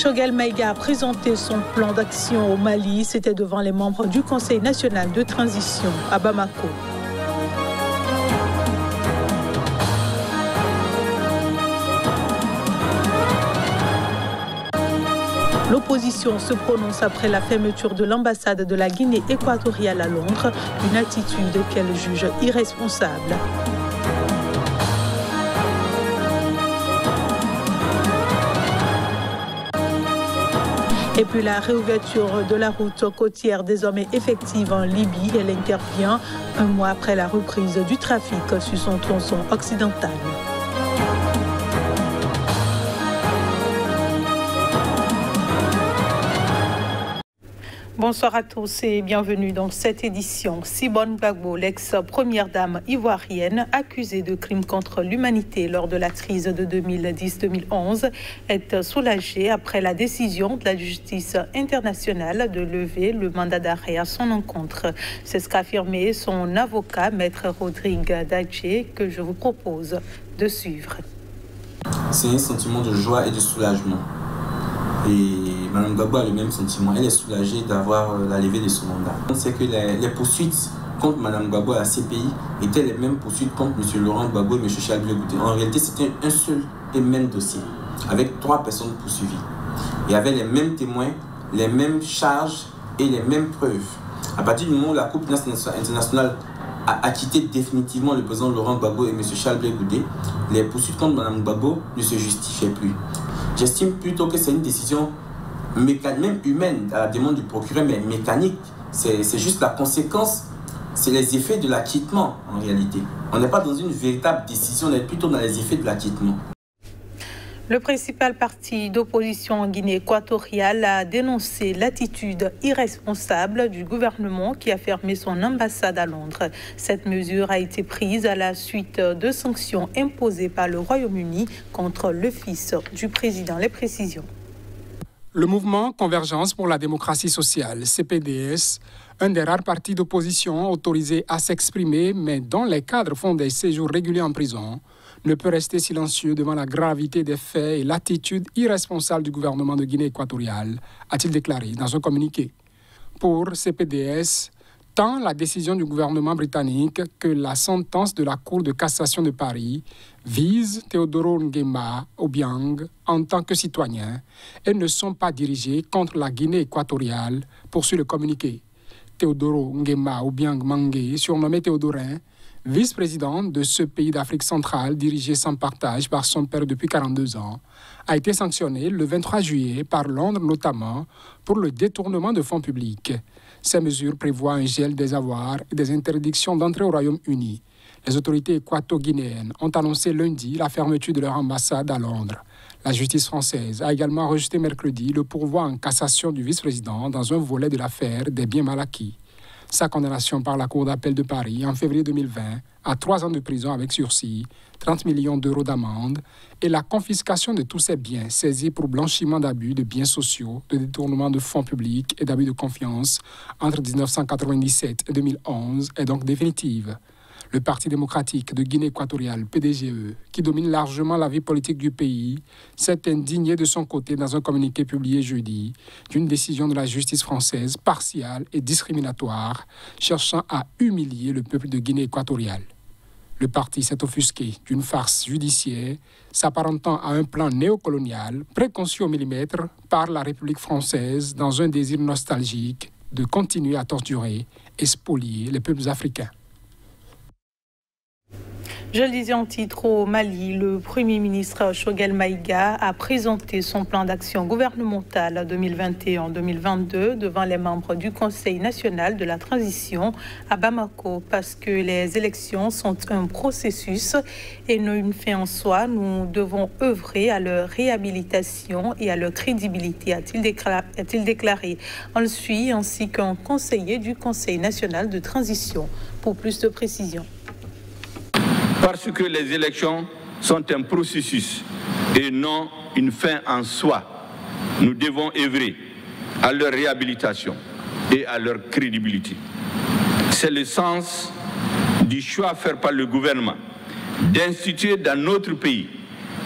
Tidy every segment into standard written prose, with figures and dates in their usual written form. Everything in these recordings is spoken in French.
Choguel Maïga a présenté son plan d'action au Mali. C'était devant les membres du Conseil national de transition à Bamako. L'opposition se prononce après la fermeture de l'ambassade de la Guinée équatoriale à Londres, une attitude qu'elle juge irresponsable. Et puis la réouverture de la route côtière désormais effective en Libye, elle intervient un mois après la reprise du trafic sur son tronçon occidental. Bonsoir à tous et bienvenue dans cette édition. Sibone Gbagbo, l'ex-première dame ivoirienne, accusée de crimes contre l'humanité lors de la crise de 2010-2011, est soulagée après la décision de la justice internationale de lever le mandat d'arrêt à son encontre. C'est ce qu'a affirmé son avocat, Maître Rodrigue Dadje, que je vous propose de suivre. C'est un sentiment de joie et de soulagement. Et Mme Gbagbo a le même sentiment. Elle est soulagée d'avoir la levée de son mandat. On sait que les poursuites contre Mme Gbagbo à la CPI étaient les mêmes poursuites contre M. Laurent Gbagbo et M. Charles Blé Goudé. En réalité, c'était un seul et même dossier, avec 3 personnes poursuivies. Il y avait les mêmes témoins, les mêmes charges et les mêmes preuves. À partir du moment où la Cour internationale a acquitté définitivement le président Laurent Gbagbo et M. Charles Blé Goudé, les poursuites contre Mme Gbagbo ne se justifiaient plus. J'estime plutôt que c'est une décision même humaine à la demande du procureur, mais mécanique. C'est juste la conséquence, c'est les effets de l'acquittement en réalité. On n'est pas dans une véritable décision, on est plutôt dans les effets de l'acquittement. Le principal parti d'opposition en Guinée équatoriale a dénoncé l'attitude irresponsable du gouvernement qui a fermé son ambassade à Londres. Cette mesure a été prise à la suite de sanctions imposées par le Royaume-Uni contre le fils du président. Les précisions. Le mouvement Convergence pour la démocratie sociale, CPDS, un des rares partis d'opposition autorisés à s'exprimer, mais dont les cadres font des séjours réguliers en prison, ne peut rester silencieux devant la gravité des faits et l'attitude irresponsable du gouvernement de Guinée équatoriale, a-t-il déclaré dans un communiqué. Pour CPDS, tant la décision du gouvernement britannique que la sentence de la Cour de cassation de Paris visent Teodoro Nguema Obiang en tant que citoyen et ne sont pas dirigées contre la Guinée équatoriale, poursuit le communiqué. Teodoro Nguema Obiang Mangué, surnommé Théodorin, vice-président de ce pays d'Afrique centrale dirigé sans partage par son père depuis 42 ans, a été sanctionné le 23 juillet par Londres notamment pour le détournement de fonds publics. Ces mesures prévoient un gel des avoirs et des interdictions d'entrée au Royaume-Uni. Les autorités équato-guinéennes ont annoncé lundi la fermeture de leur ambassade à Londres. La justice française a également rejeté mercredi le pourvoi en cassation du vice-président dans un volet de l'affaire des biens mal acquis. Sa condamnation par la Cour d'appel de Paris en février 2020 à 3 ans de prison avec sursis, 30 millions d'euros d'amende et la confiscation de tous ses biens saisis pour blanchiment d'abus de biens sociaux, de détournement de fonds publics et d'abus de confiance entre 1997 et 2011 est donc définitive. Le Parti démocratique de Guinée équatoriale, PDGE, qui domine largement la vie politique du pays, s'est indigné de son côté dans un communiqué publié jeudi d'une décision de la justice française partiale et discriminatoire, cherchant à humilier le peuple de Guinée équatoriale. Le parti s'est offusqué d'une farce judiciaire s'apparentant à un plan néocolonial préconçu au millimètre par la République française dans un désir nostalgique de continuer à torturer et spolier les peuples africains. Je le disais en titre, au Mali, le Premier ministre Choguel Maïga a présenté son plan d'action gouvernemental 2021-2022 devant les membres du Conseil national de la transition à Bamako parce que les élections sont un processus et non une fin en soi. Nous devons œuvrer à leur réhabilitation et à leur crédibilité, a-t-il déclaré. On le suit ainsi qu'un conseiller du Conseil national de transition pour plus de précision. Parce que les élections sont un processus et non une fin en soi, nous devons œuvrer à leur réhabilitation et à leur crédibilité. C'est le sens du choix fait par le gouvernement d'instituer dans notre pays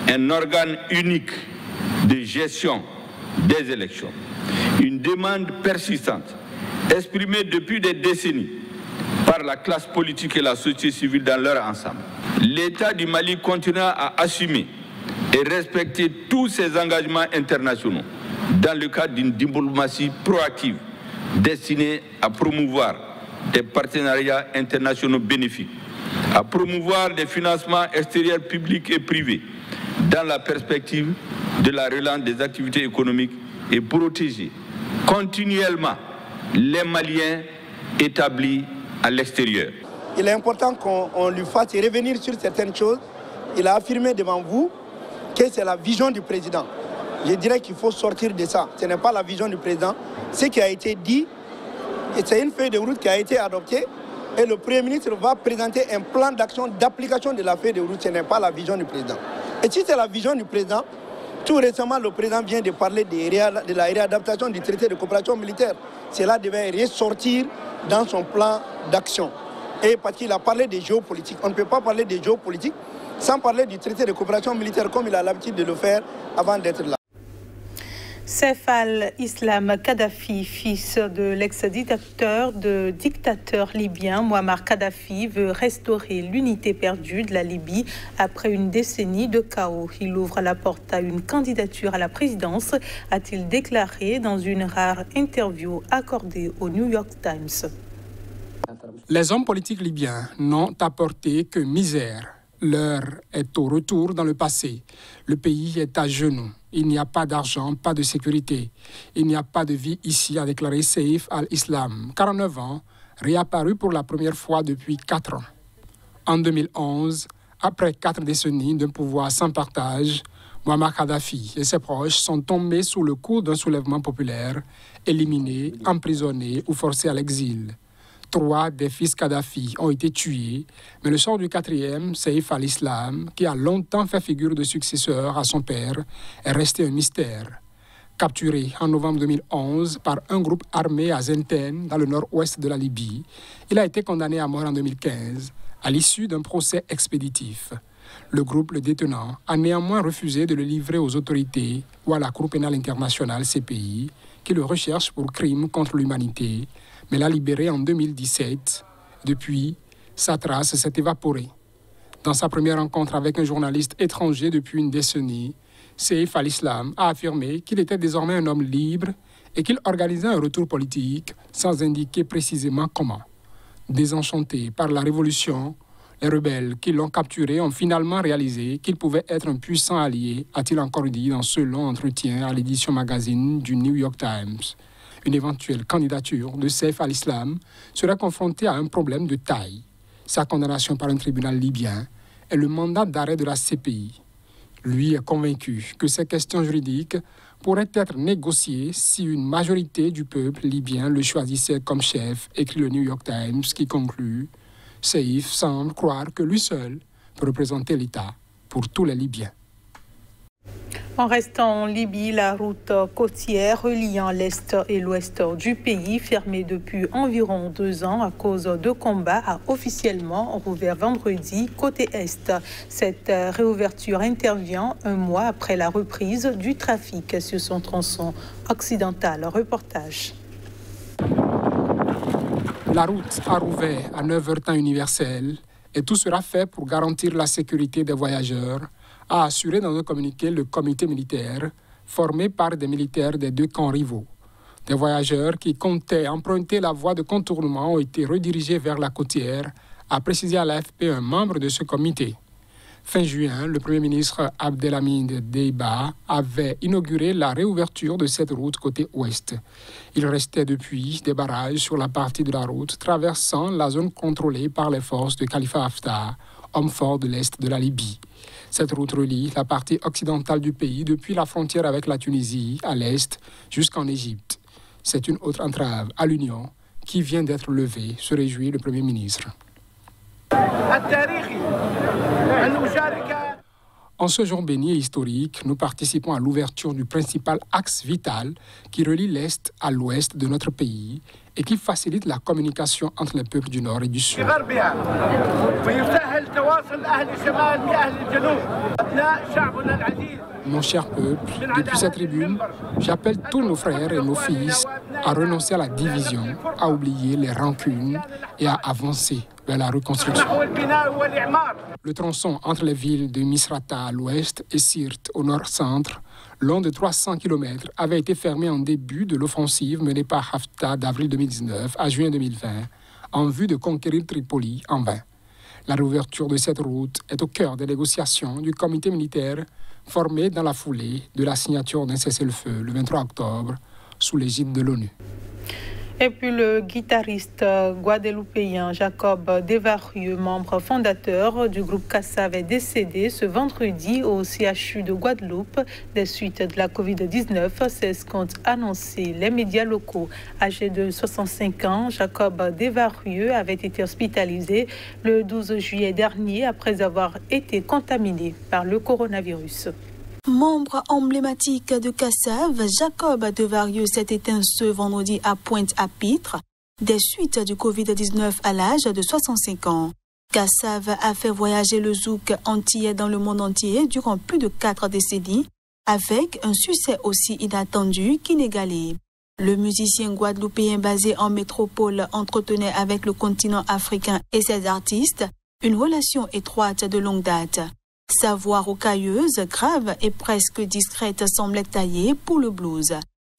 un organe unique de gestion des élections. Une demande persistante, exprimée depuis des décennies par la classe politique et la société civile dans leur ensemble. L'État du Mali continuera à assumer et respecter tous ses engagements internationaux dans le cadre d'une diplomatie proactive destinée à promouvoir des partenariats internationaux bénéfiques, à promouvoir des financements extérieurs publics et privés dans la perspective de la relance des activités économiques et protéger continuellement les Maliens établis à l'extérieur. Il est important qu'on lui fasse revenir sur certaines choses. Il a affirmé devant vous que c'est la vision du président. Je dirais qu'il faut sortir de ça. Ce n'est pas la vision du président. Ce qui a été dit, c'est une feuille de route qui a été adoptée et le Premier ministre va présenter un plan d'action d'application de la feuille de route. Ce n'est pas la vision du président. Et si c'est la vision du président, tout récemment, le président vient de parler de la réadaptation du traité de coopération militaire. Cela devait ressortir dans son plan d'action. Et parce qu'il a parlé de géopolitique. On ne peut pas parler de géopolitique sans parler du traité de coopération militaire comme il a l'habitude de le faire avant d'être là. Saif al-Islam Kadhafi, fils de l'ex-dictateur libyen Muammar Kadhafi, veut restaurer l'unité perdue de la Libye après une décennie de chaos. Il ouvre la porte à une candidature à la présidence, a-t-il déclaré dans une rare interview accordée au New York Times. Les hommes politiques libyens n'ont apporté que misère. L'heure est au retour dans le passé. Le pays est à genoux. Il n'y a pas d'argent, pas de sécurité. Il n'y a pas de vie ici, a déclaré Saif al-Islam, 49 ans, réapparu pour la première fois depuis 4 ans. En 2011, après 4 décennies d'un pouvoir sans partage, Muammar Kadhafi et ses proches sont tombés sous le coup d'un soulèvement populaire, éliminés, emprisonnés ou forcés à l'exil. 3 des fils Kadhafi ont été tués, mais le sort du 4e, Saif al-Islam, qui a longtemps fait figure de successeur à son père, est resté un mystère. Capturé en novembre 2011 par un groupe armé à Zenten, dans le nord-ouest de la Libye, il a été condamné à mort en 2015, à l'issue d'un procès expéditif. Le groupe le détenant a néanmoins refusé de le livrer aux autorités ou à la Cour pénale internationale CPI, qui le recherche pour crimes contre l'humanité, mais l'a libéré en 2017. Depuis, sa trace s'est évaporée. Dans sa première rencontre avec un journaliste étranger depuis une décennie, Saif al-Islam a affirmé qu'il était désormais un homme libre et qu'il organisait un retour politique sans indiquer précisément comment. Désenchantés par la révolution, les rebelles qui l'ont capturé ont finalement réalisé qu'il pouvait être un puissant allié, a-t-il encore dit dans ce long entretien à l'édition magazine du New York Times. Une éventuelle candidature de Saif al-Islam serait confrontée à un problème de taille. Sa condamnation par un tribunal libyen et le mandat d'arrêt de la CPI. Lui est convaincu que ces questions juridiques pourraient être négociées si une majorité du peuple libyen le choisissait comme chef, écrit le New York Times, qui conclut « Saif semble croire que lui seul peut représenter l'État pour tous les Libyens ». En restant en Libye, la route côtière reliant l'Est et l'Ouest du pays, fermée depuis environ 2 ans à cause de combats, a officiellement rouvert vendredi côté Est. Cette réouverture intervient 1 mois après la reprise du trafic sur son tronçon occidental. Reportage. La route a rouvert à 9h temps universel et tout sera fait pour garantir la sécurité des voyageurs, a assuré dans un communiqué le comité militaire, formé par des militaires des 2 camps rivaux. Des voyageurs qui comptaient emprunter la voie de contournement ont été redirigés vers la côtière, a précisé à l'AFP un membre de ce comité. Fin juin, le Premier ministre Abdelhamid Deiba avait inauguré la réouverture de cette route côté ouest. Il restait depuis des barrages sur la partie de la route traversant la zone contrôlée par les forces de Khalifa Haftar, homme fort de l'est de la Libye. Cette route relie la partie occidentale du pays depuis la frontière avec la Tunisie à l'est jusqu'en Égypte. C'est une autre entrave à l'Union qui vient d'être levée, se réjouit le Premier ministre. En ce jour béni et historique, nous participons à l'ouverture du principal axe vital qui relie l'Est à l'Ouest de notre pays et qui facilite la communication entre les peuples du Nord et du Sud. Mon cher peuple, depuis cette tribune, j'appelle tous nos frères et nos fils à renoncer à la division, à oublier les rancunes et à avancer vers la reconstruction. Le tronçon entre les villes de Misrata à l'ouest et Sirte au nord-centre, long de 300 km, avait été fermé en début de l'offensive menée par Haftar d'avril 2019 à juin 2020 en vue de conquérir Tripoli en vain. La réouverture de cette route est au cœur des négociations du comité militaire formé dans la foulée de la signature d'un cessez-le-feu le 23 octobre sous l'égide de l'ONU. Et puis le guitariste guadeloupéen Jacob Desvarieux, membre fondateur du groupe Kassav, est décédé ce vendredi au CHU de Guadeloupe des suites de la Covid-19. C'est ce qu'ont annoncé les médias locaux. Âgé de 65 ans, Jacob Desvarieux avait été hospitalisé le 12 juillet dernier après avoir été contaminé par le coronavirus. Membre emblématique de Kassav, Jacob Desvarieux s'est éteint ce vendredi à Pointe-à-Pitre des suites du Covid-19 à l'âge de 65 ans. Kassav a fait voyager le zouk antillais dans le monde entier durant plus de 4 décennies avec un succès aussi inattendu qu'inégalé. Le musicien guadeloupéen basé en métropole entretenait avec le continent africain et ses artistes une relation étroite de longue date. Sa voix rocailleuse, grave et presque discrète semblait taillée pour le blues.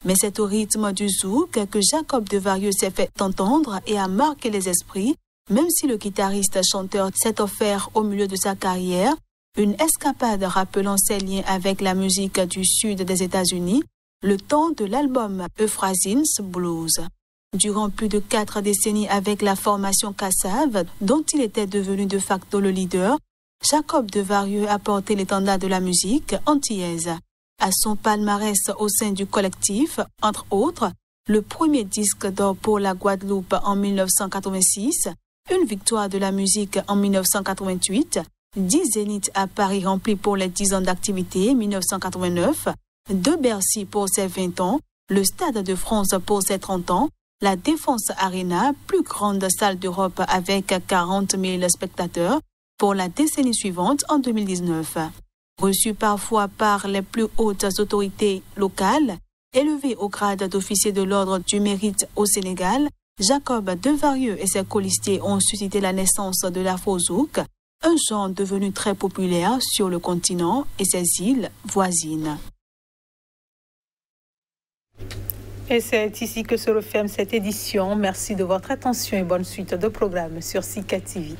Mais c'est au rythme du zouk que Jacob Desvarieux s'est fait entendre et a marqué les esprits, même si le guitariste-chanteur s'est offert au milieu de sa carrière une escapade rappelant ses liens avec la musique du sud des États-Unis, le temps de l'album Euphrasin's Blues. Durant plus de 4 décennies avec la formation Kassav, dont il était devenu de facto le leader, Jacob Desvarieux a porté l'étendard de la musique antillaise. À son palmarès au sein du collectif, entre autres, le premier disque d'or pour la Guadeloupe en 1986, une victoire de la musique en 1988, 10 zéniths à Paris remplis pour les 10 ans d'activité 1989, 2 Bercy pour ses 20 ans, le Stade de France pour ses 30 ans, la Défense Arena, plus grande salle d'Europe avec 40 000 spectateurs, pour la décennie suivante en 2019. Reçu parfois par les plus hautes autorités locales, élevé au grade d'officier de l'ordre du mérite au Sénégal, Jacob Desvarieux et ses colistiers ont suscité la naissance de l'afro-zouk, un genre devenu très populaire sur le continent et ses îles voisines. Et c'est ici que se referme cette édition. Merci de votre attention et bonne suite de programmes sur Sika TV.